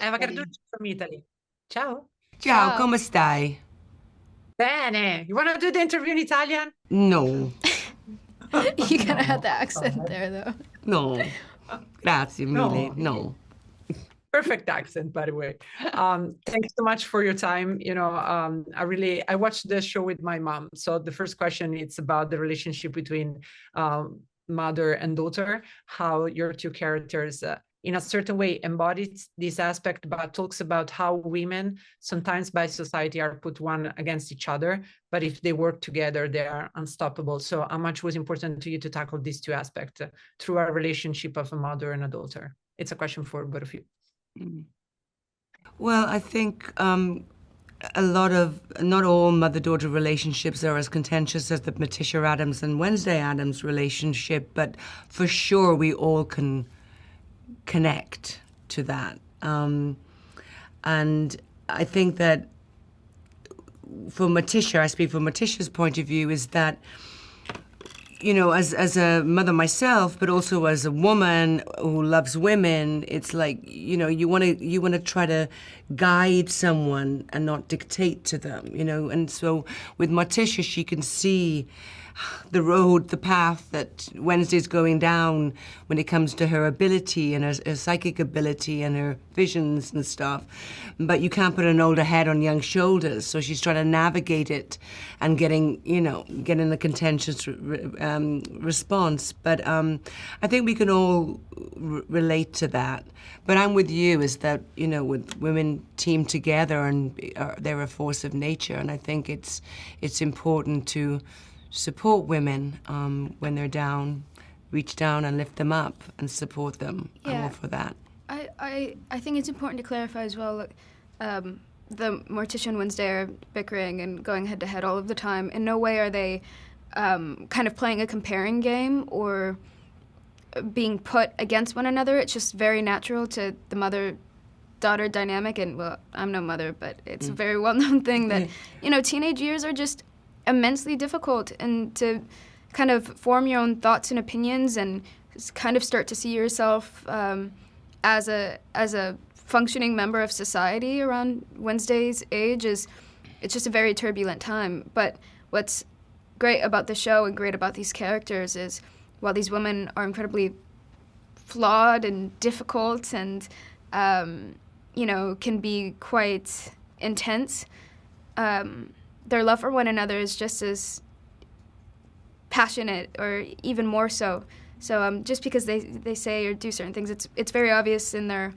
Eva Carducci from Italy. Ciao. Ciao, Ciao. come stai? Bene. You want to do the interview in Italian? No, You kind of had the accent there, though. no. Grazie mille. No. Perfect accent, by the way. Thanks so much for your time. I watched the show with my mom. So the first question is about the relationship between mother and daughter, how your two characters in a certain way embodies this aspect, but talks about how women sometimes by society are put one against each other, but if they work together, they are unstoppable. So how much was important to you to tackle these two aspects through a relationship of a mother and a daughter? It's a question for both of you. Well, I think not all mother-daughter relationships are as contentious as the Morticia Addams and Wednesday Addams relationship, but for sure we all can connect to that. And I think that for Morticia, I speak from Morticia's point of view, is that, you know, as a mother myself, but also as a woman who loves women, it's like, you know, you want to try to guide someone and not dictate to them, you know. And so with Morticia, she can see the road, the path that Wednesday's going down when it comes to her ability and her psychic ability and her visions and stuff. But you can't put an older head on young shoulders. So she's trying to navigate it and getting a contentious response. But I think we can all relate to that. But I'm with you, is that, you know, with women team together and they're a force of nature. And I think it's important to support women when they're down, reach down and lift them up and support them. Yeah. I'm all for that. I think it's important to clarify as well, the Morticia and Wednesday are bickering and going head to head all of the time. In no way are they kind of playing a comparing game or being put against one another. It's just very natural to the mother-daughter dynamic. And, well, I'm no mother, but it's a very well-known thing that, you know, teenage years are just immensely difficult, and to kind of form your own thoughts and opinions and kind of start to see yourself as a functioning member of society around Wednesday's age it's just a very turbulent time. But what's great about the show and great about these characters is while these women are incredibly flawed and difficult and you know, can be quite intense, their love for one another is just as passionate or even more so. So just because they say or do certain things, it's very obvious in their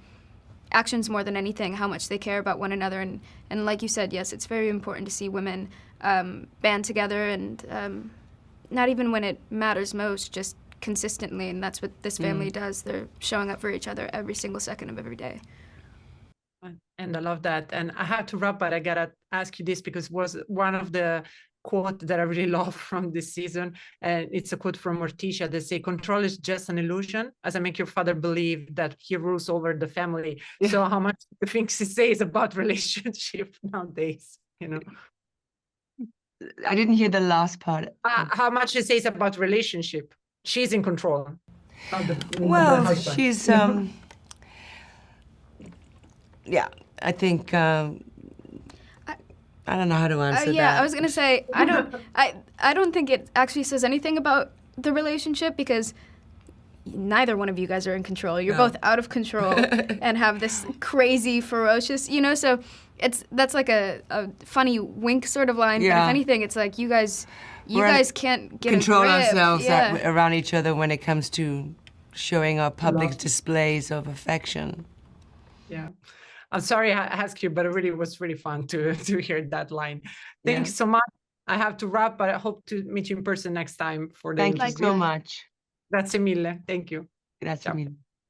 actions more than anything how much they care about one another. And like you said, yes, it's very important to see women band together and not even when it matters most, just consistently. And that's what this family does. They're showing up for each other every single second of every day. And I love that. And I have to wrap, but I gotta ask you this because it was one of the quote that I really love from this season. And it's a quote from Morticia that say, "Control is just an illusion, as I make your father believe that he rules over the family." Yeah. So how much do you think she says about relationship nowadays, you know? I didn't hear the last part. How much she says about relationship. She's in control. Well, she's... yeah, I think... I don't know how to answer that. I was gonna say I don't think it actually says anything about the relationship because neither one of you guys are in control. You're both out of control and have this crazy, ferocious, you know. So that's like a funny wink sort of line. Yeah. But if anything, it's like you guys can't get control a grip. ourselves Yeah. around each other when it comes to showing our public displays of affection. Yeah. I'm sorry I asked you, but it really was really fun to hear that line. Thanks so much. I have to wrap, but I hope to meet you in person next time for the Thank you so much. Grazie mille. Thank you. Grazie mille.